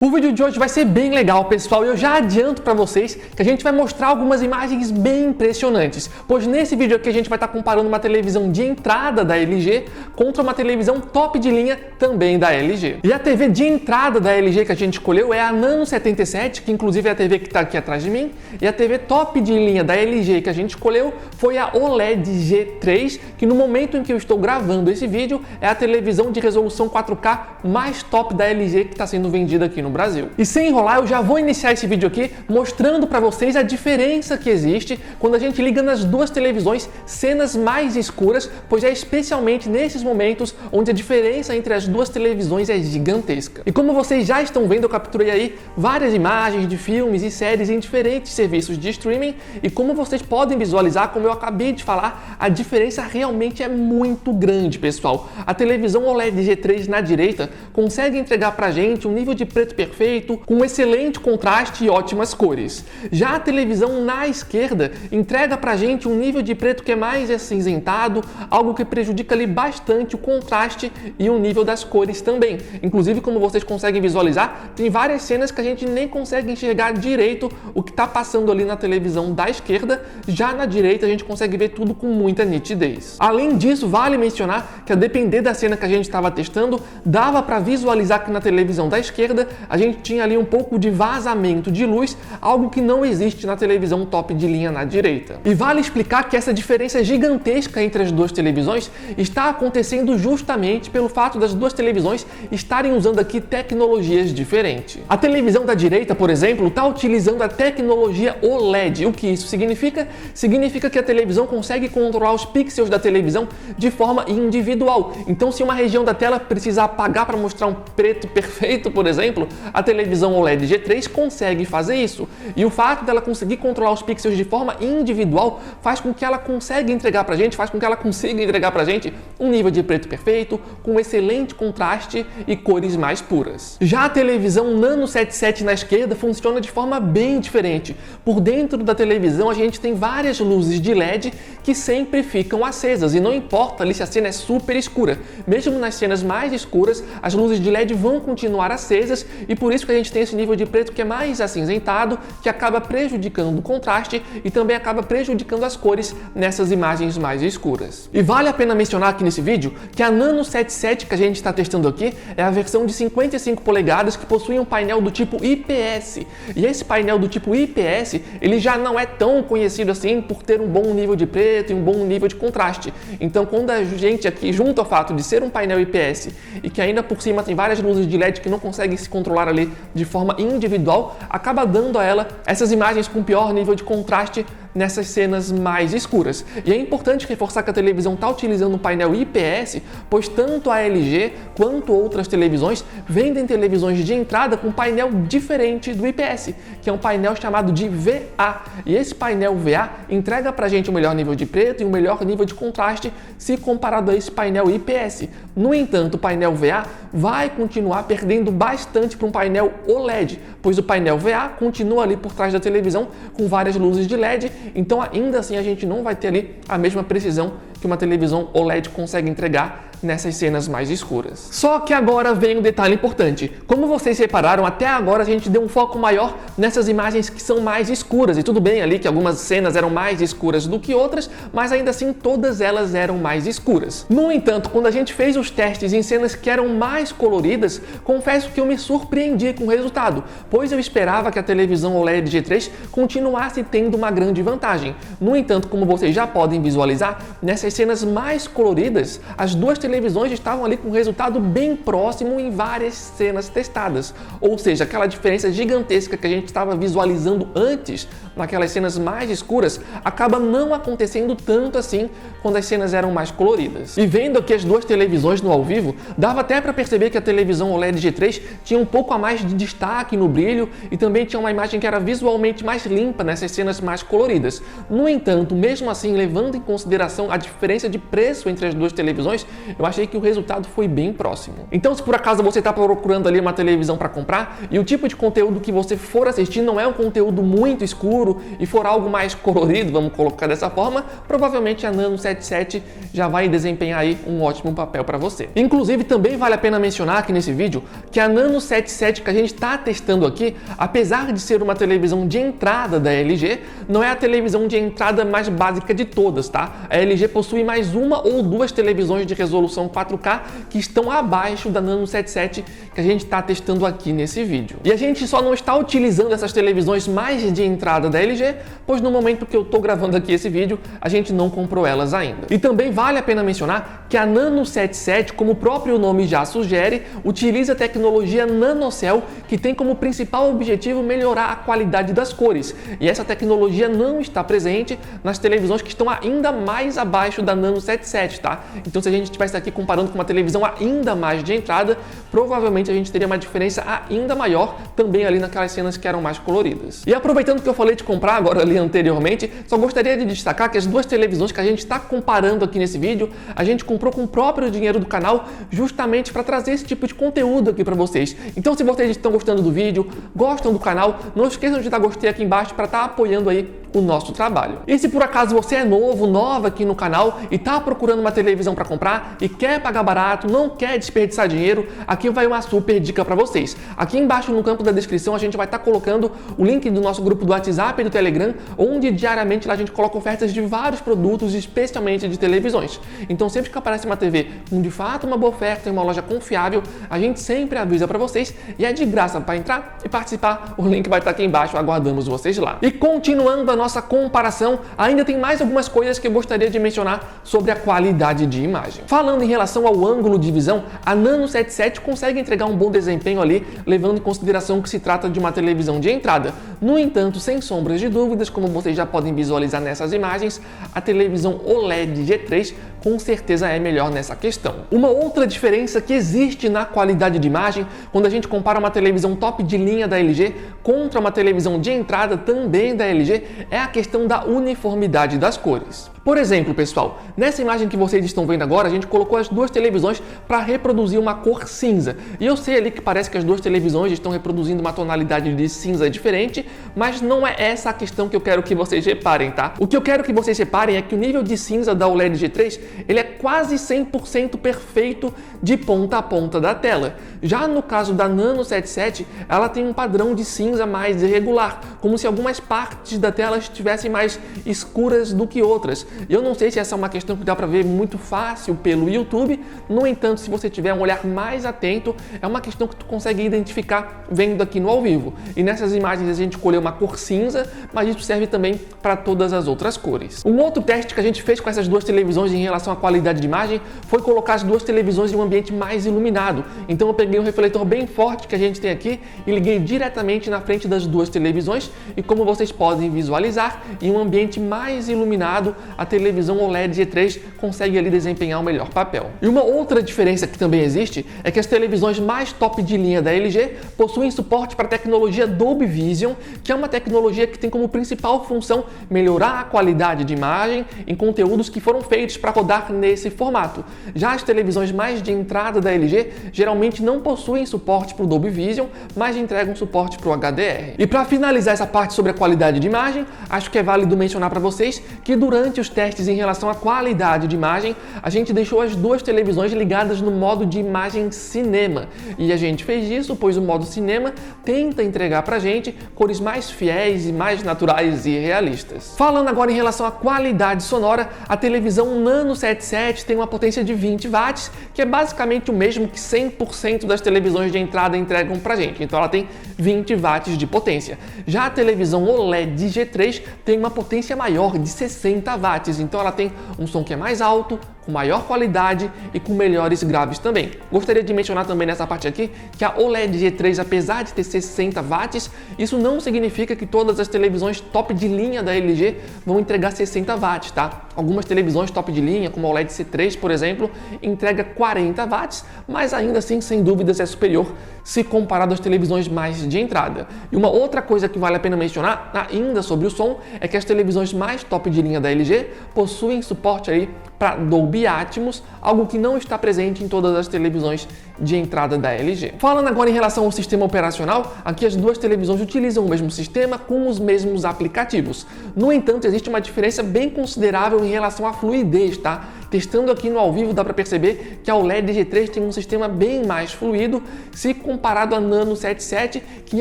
O vídeo de hoje vai ser bem legal, pessoal, e eu já adianto para vocês que a gente vai mostrar algumas imagens bem impressionantes, pois nesse vídeo aqui a gente vai estar comparando uma televisão de entrada da LG contra uma televisão top de linha também da LG. E a TV de entrada da LG que a gente escolheu é a Nano 77, que inclusive é a TV que está aqui atrás de mim, e a TV top de linha da LG que a gente escolheu foi a OLED G3, que no momento em que eu estou gravando esse vídeo é a televisão de resolução 4K mais top da LG que está sendo vendida aqui no Brasil. E sem enrolar, eu já vou iniciar esse vídeo aqui mostrando para vocês a diferença que existe quando a gente liga nas duas televisões cenas mais escuras, pois é especialmente nesses momentos onde a diferença entre as duas televisões é gigantesca. E como vocês já estão vendo, eu capturei aí várias imagens de filmes e séries em diferentes serviços de streaming, e como vocês podem visualizar, como eu acabei de falar, a diferença realmente é muito grande, pessoal. A televisão OLED G3 na direita consegue entregar pra gente um nível de preto perfeito, com excelente contraste e ótimas cores. Já a televisão na esquerda entrega pra gente um nível de preto que é mais acinzentado, algo que prejudica ali bastante o contraste e o nível das cores também. Inclusive, como vocês conseguem visualizar, tem várias cenas que a gente nem consegue enxergar direito o que está passando ali na televisão da esquerda, já na direita a gente consegue ver tudo com muita nitidez. Além disso, vale mencionar que a depender da cena que a gente estava testando, dava para visualizar que na televisão da esquerda a gente tinha ali um pouco de vazamento de luz, algo que não existe na televisão top de linha na direita. E vale explicar que essa diferença gigantesca entre as duas televisões está acontecendo justamente pelo fato das duas televisões estarem usando aqui tecnologias diferentes. A televisão da direita, por exemplo, está utilizando a tecnologia OLED. O que isso significa? Significa que a televisão consegue controlar os pixels da televisão de forma individual. Então, se uma região da tela precisa apagar para mostrar um preto perfeito, por exemplo, a televisão OLED G3 consegue fazer isso. E o fato dela conseguir controlar os pixels de forma individual faz com que ela consiga entregar pra gente um nível de preto perfeito, com excelente contraste e cores mais puras. Já a televisão Nano 77 na esquerda funciona de forma bem diferente. Por dentro da televisão a gente tem várias luzes de LED que sempre ficam acesas, e não importa ali se a cena é super escura. Mesmo nas cenas mais escuras, as luzes de LED vão continuar acesas, e por isso que a gente tem esse nível de preto que é mais acinzentado, que acaba prejudicando o contraste e também acaba prejudicando as cores nessas imagens mais escuras. E vale a pena mencionar aqui nesse vídeo que a Nano 77 que a gente está testando aqui é a versão de 55 polegadas que possui um painel do tipo IPS. E esse painel do tipo IPS, ele já não é tão conhecido assim por ter um bom nível de preto e um bom nível de contraste. Então, quando a gente aqui, junto ao fato de ser um painel IPS e que ainda por cima tem várias luzes de LED que não conseguem se controlar ali de forma individual, acaba dando a ela essas imagens com pior nível de contraste nessas cenas mais escuras. E é importante reforçar que a televisão está utilizando um painel IPS, pois tanto a LG quanto outras televisões vendem televisões de entrada com painel diferente do IPS, que é um painel chamado de VA. E esse painel VA entrega pra gente um melhor nível de preto e um melhor nível de contraste se comparado a esse painel IPS. No entanto, o painel VA vai continuar perdendo bastante para um painel OLED, pois o painel VA continua ali por trás da televisão com várias luzes de LED, então ainda assim a gente não vai ter ali a mesma precisão que uma televisão OLED consegue entregar nessas cenas mais escuras. Só que agora vem um detalhe importante. Como vocês repararam, até agora a gente deu um foco maior nessas imagens que são mais escuras, e tudo bem ali que algumas cenas eram mais escuras do que outras, mas ainda assim todas elas eram mais escuras. No entanto, quando a gente fez os testes em cenas que eram mais coloridas, confesso que eu me surpreendi com o resultado, pois eu esperava que a televisão OLED G3 continuasse tendo uma grande vantagem. No entanto, como vocês já podem visualizar, nessas cenas mais coloridas, as duas televisões estavam ali com um resultado bem próximo em várias cenas testadas. Ou seja, aquela diferença gigantesca que a gente estava visualizando antes, naquelas cenas mais escuras, acaba não acontecendo tanto assim quando as cenas eram mais coloridas. E vendo aqui as duas televisões no ao vivo, dava até para perceber que a televisão OLED G3 tinha um pouco a mais de destaque no brilho e também tinha uma imagem que era visualmente mais limpa nessas cenas mais coloridas. No entanto, mesmo assim, levando em consideração a diferença de preço entre as duas televisões, eu achei que o resultado foi bem próximo. Então, se por acaso você está procurando ali uma televisão para comprar e o tipo de conteúdo que você for assistir não é um conteúdo muito escuro e for algo mais colorido, vamos colocar dessa forma, provavelmente a Nano 77 já vai desempenhar aí um ótimo papel para você. Inclusive, também vale a pena mencionar aqui nesse vídeo que a Nano 77 que a gente está testando aqui, apesar de ser uma televisão de entrada da LG, não é a televisão de entrada mais básica de todas, tá? A LG possui mais uma ou duas televisões de resolução 4K que estão abaixo da Nano 77 que a gente está testando aqui nesse vídeo. E a gente só não está utilizando essas televisões mais de entrada da LG, pois no momento que eu estou gravando aqui esse vídeo, a gente não comprou elas ainda. E também vale a pena mencionar que a Nano 77, como o próprio nome já sugere, utiliza a tecnologia NanoCell, que tem como principal objetivo melhorar a qualidade das cores. E essa tecnologia não está presente nas televisões que estão ainda mais abaixo da Nano 77, tá? Então, se a gente estivesse aqui comparando com uma televisão ainda mais de entrada, provavelmente a gente teria uma diferença ainda maior também ali naquelas cenas que eram mais coloridas. E aproveitando que eu falei de comprar agora ali anteriormente, só gostaria de destacar que as duas televisões que a gente está comparando aqui nesse vídeo, a gente comprou com o próprio dinheiro do canal justamente para trazer esse tipo de conteúdo aqui para vocês. Então, se vocês estão gostando do vídeo, gostam do canal, não esqueçam de dar gostei aqui embaixo para estar apoiando aí o nosso trabalho. E se por acaso você é nova aqui no canal e está procurando uma televisão para comprar e quer pagar barato, não quer desperdiçar dinheiro, aqui vai uma super dica para vocês. Aqui embaixo no campo da descrição a gente vai estar colocando o link do nosso grupo do WhatsApp e do Telegram, onde diariamente lá a gente coloca ofertas de vários produtos, especialmente de televisões. Então sempre que aparece uma TV com de fato uma boa oferta em uma loja confiável, a gente sempre avisa para vocês e é de graça para entrar e participar. O link vai estar aqui embaixo, aguardamos vocês lá. E continuando a nossa comparação, ainda tem mais algumas coisas que eu gostaria de mencionar sobre a qualidade de imagem. Falando em relação ao ângulo de visão, a Nano 77 consegue entregar um bom desempenho ali, levando em consideração que se trata de uma televisão de entrada. No entanto, sem sombras de dúvidas, como vocês já podem visualizar nessas imagens, a televisão OLED G3 com certeza é melhor nessa questão. Uma outra diferença que existe na qualidade de imagem, quando a gente compara uma televisão top de linha da LG contra uma televisão de entrada também da LG, é a questão da uniformidade das cores. Por exemplo, pessoal, nessa imagem que vocês estão vendo agora, a gente colocou as duas televisões para reproduzir uma cor cinza. E eu sei ali que parece que as duas televisões estão reproduzindo uma tonalidade de cinza diferente, mas não é essa a questão que eu quero que vocês reparem, tá? O que eu quero que vocês reparem é que o nível de cinza da OLED G3, ele é quase 100% perfeito de ponta a ponta da tela. Já no caso da Nano 77, ela tem um padrão de cinza mais irregular, como se algumas partes da tela estivessem mais escuras do que outras. Eu não sei se essa é uma questão que dá para ver muito fácil pelo YouTube, no entanto, se você tiver um olhar mais atento, é uma questão que tu consegue identificar vendo aqui no ao vivo. E nessas imagens a gente escolheu uma cor cinza, mas isso serve também para todas as outras cores. Um outro teste que a gente fez com essas duas televisões em relação à qualidade de imagem foi colocar as duas televisões em um ambiente mais iluminado. Então eu peguei um refletor bem forte que a gente tem aqui e liguei diretamente na frente das duas televisões e, como vocês podem visualizar, em um ambiente mais iluminado, a televisão OLED G3 consegue ali desempenhar o melhor papel. E uma outra diferença que também existe é que as televisões mais top de linha da LG possuem suporte para a tecnologia Dolby Vision, que é uma tecnologia que tem como principal função melhorar a qualidade de imagem em conteúdos que foram feitos para rodar nesse formato. Já as televisões mais de entrada da LG geralmente não possuem suporte para o Dolby Vision, mas entregam suporte para o HDR. E para finalizar essa parte sobre a qualidade de imagem, acho que é válido mencionar para vocês que durante os testes em relação à qualidade de imagem, a gente deixou as duas televisões ligadas no modo de imagem cinema. E a gente fez isso pois o modo cinema tenta entregar pra gente cores mais fiéis e mais naturais e realistas. Falando agora em relação à qualidade sonora, a televisão Nano 77 tem uma potência de 20 watts, que é basicamente o mesmo que 100% das televisões de entrada entregam pra gente. Então ela tem 20 watts de potência. Já a televisão OLED G3 tem uma potência maior de 60 watts, então ela tem um som que é mais alto, com maior qualidade e com melhores graves também. Gostaria de mencionar também nessa parte aqui que a OLED G3, apesar de ter 60 watts, isso não significa que todas as televisões top de linha da LG vão entregar 60 watts, tá? Algumas televisões top de linha, como a OLED C3, por exemplo, entrega 40 watts, mas ainda assim, sem dúvidas, é superior se comparado às televisões mais de entrada. E uma outra coisa que vale a pena mencionar, ainda sobre o som, é que as televisões mais top de linha da LG possuem suporte aí para Dolby Dolby Atmos, algo que não está presente em todas as televisões de entrada da LG. Falando agora em relação ao sistema operacional, aqui as duas televisões utilizam o mesmo sistema com os mesmos aplicativos. No entanto, existe uma diferença bem considerável em relação à fluidez, tá? Testando aqui no ao vivo dá para perceber que a OLED G3 tem um sistema bem mais fluido se comparado a Nano 77, que em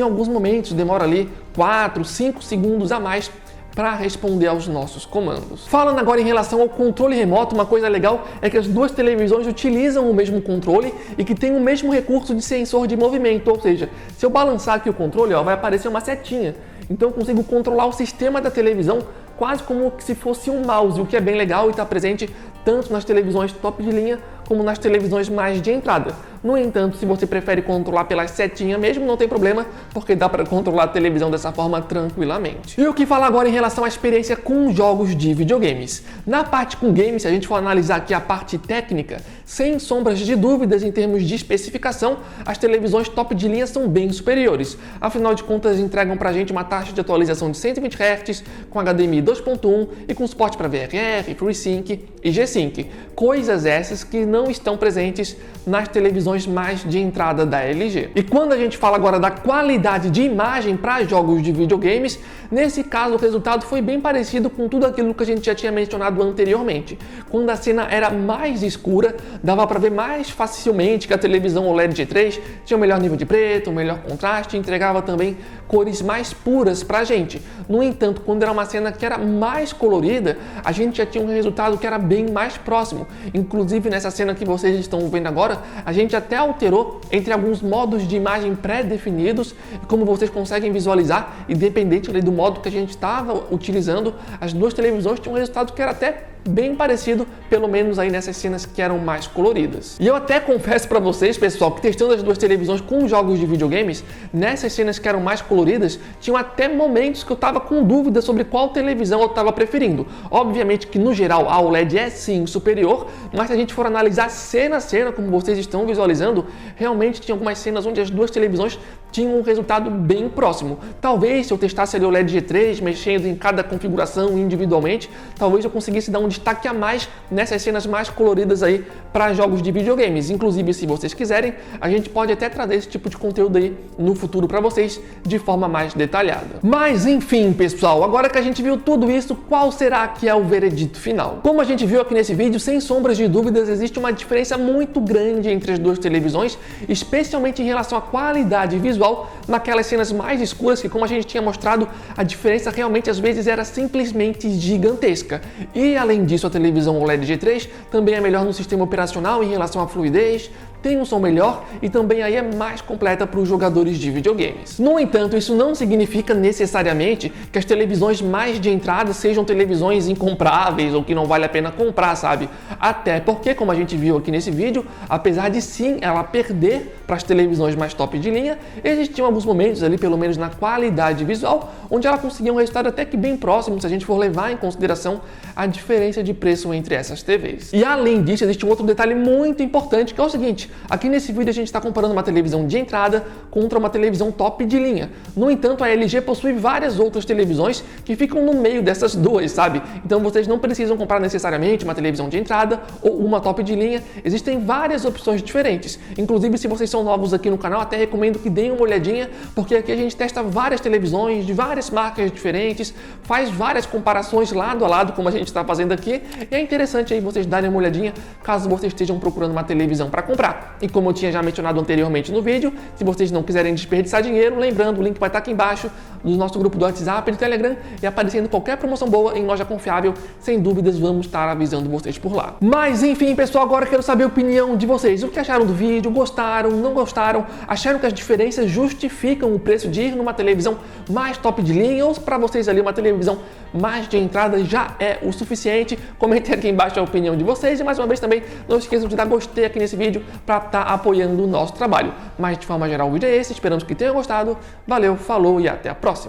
alguns momentos demora ali 4, 5 segundos a mais para responder aos nossos comandos. Falando agora em relação ao controle remoto, uma coisa legal é que as duas televisões utilizam o mesmo controle e que tem o mesmo recurso de sensor de movimento, ou seja, se eu balançar aqui o controle, vai aparecer uma setinha. Então eu consigo controlar o sistema da televisão quase como se fosse um mouse, o que é bem legal e está presente tanto nas televisões top de linha como nas televisões mais de entrada. No entanto, se você prefere controlar pela setinha mesmo, não tem problema, porque dá para controlar a televisão dessa forma tranquilamente. E o que falar agora em relação à experiência com jogos de videogames? Na parte com games, se a gente for analisar aqui a parte técnica, sem sombras de dúvidas em termos de especificação, as televisões top de linha são bem superiores. Afinal de contas, entregam pra gente uma taxa de atualização de 120 Hz, com HDMI 2.1 e com suporte para VRF, FreeSync e G-Sync. Coisas essas que não estão presentes nas televisões mais de entrada da LG. E quando a gente fala agora da qualidade de imagem para jogos de videogames, nesse caso o resultado foi bem parecido com tudo aquilo que a gente já tinha mencionado anteriormente. Quando a cena era mais escura, dava para ver mais facilmente que a televisão OLED G3 tinha um melhor nível de preto, um melhor contraste e entregava também cores mais puras para a gente. No entanto, quando era uma cena que era mais colorida, a gente já tinha um resultado que era bem mais próximo. Inclusive nessa cena que vocês estão vendo agora, a gente até alterou entre alguns modos de imagem pré-definidos e como vocês conseguem visualizar, independente ali do modo que a gente estava utilizando, as duas televisões tinham um resultado que era até bem parecido, pelo menos aí nessas cenas que eram mais coloridas. E eu até confesso para vocês, pessoal, que testando as duas televisões com jogos de videogames, nessas cenas que eram mais coloridas, tinham até momentos que eu estava com dúvida sobre qual televisão eu estava preferindo. Obviamente que no geral a OLED é sim superior, mas se a gente for analisar cena a cena, como vocês estão visualizando, realmente tinha algumas cenas onde as duas televisões tinham um resultado bem próximo. Talvez se eu testasse ali o OLED G3, mexendo em cada configuração individualmente, talvez eu conseguisse dar um destaque a mais nessas cenas mais coloridas aí para jogos de videogames. Inclusive, se vocês quiserem, a gente pode até trazer esse tipo de conteúdo aí no futuro para vocês de forma mais detalhada. Mas enfim, pessoal, agora que a gente viu tudo isso, qual será que é o veredito final? Como a gente viu aqui nesse vídeo, sem sombras de dúvidas, existe uma diferença muito grande entre as duas televisões, especialmente em relação à qualidade visual naquelas cenas mais escuras, que como a gente tinha mostrado, a diferença realmente às vezes era simplesmente gigantesca. E além disso, a televisão OLED G3 também é melhor no sistema operacional em relação à fluidez, tem um som melhor e também aí é mais completa para os jogadores de videogames. No entanto, isso não significa necessariamente que as televisões mais de entrada sejam televisões incompráveis ou que não vale a pena comprar, sabe? Até porque, como a gente viu aqui nesse vídeo, apesar de sim ela perder para as televisões mais top de linha, existiam alguns momentos ali, pelo menos na qualidade visual, onde ela conseguia um resultado até que bem próximo, se a gente for levar em consideração a diferença de preço entre essas TVs. E além disso, existe um outro detalhe muito importante, que é o seguinte: aqui nesse vídeo a gente está comparando uma televisão de entrada contra uma televisão top de linha. No entanto, a LG possui várias outras televisões que ficam no meio dessas duas, sabe? Então vocês não precisam comprar necessariamente uma televisão de entrada ou uma top de linha. Existem várias opções diferentes. Inclusive, se vocês são novos aqui no canal, até recomendo que deem uma olhadinha, porque aqui a gente testa várias televisões de várias marcas diferentes, faz várias comparações lado a lado, como a gente está fazendo aqui, e é interessante aí vocês darem uma olhadinha caso vocês estejam procurando uma televisão para comprar. E como eu tinha já mencionado anteriormente no vídeo, se vocês não quiserem desperdiçar dinheiro, lembrando, o link vai estar aqui embaixo do nosso grupo do WhatsApp e do Telegram, e aparecendo qualquer promoção boa em loja confiável, sem dúvidas vamos estar avisando vocês por lá. Mas enfim, pessoal, agora eu quero saber a opinião de vocês. O que acharam do vídeo? Gostaram? Não gostaram? Acharam que as diferenças justificam o preço de ir numa televisão mais top de linha, ou para vocês ali uma televisão mais de entrada já é o suficiente? Comentem aqui embaixo a opinião de vocês e mais uma vez também não esqueçam de dar gostei aqui nesse vídeo para estar apoiando o nosso trabalho. Mas de forma geral o vídeo é esse, esperamos que tenham gostado. Valeu, falou e até a próxima!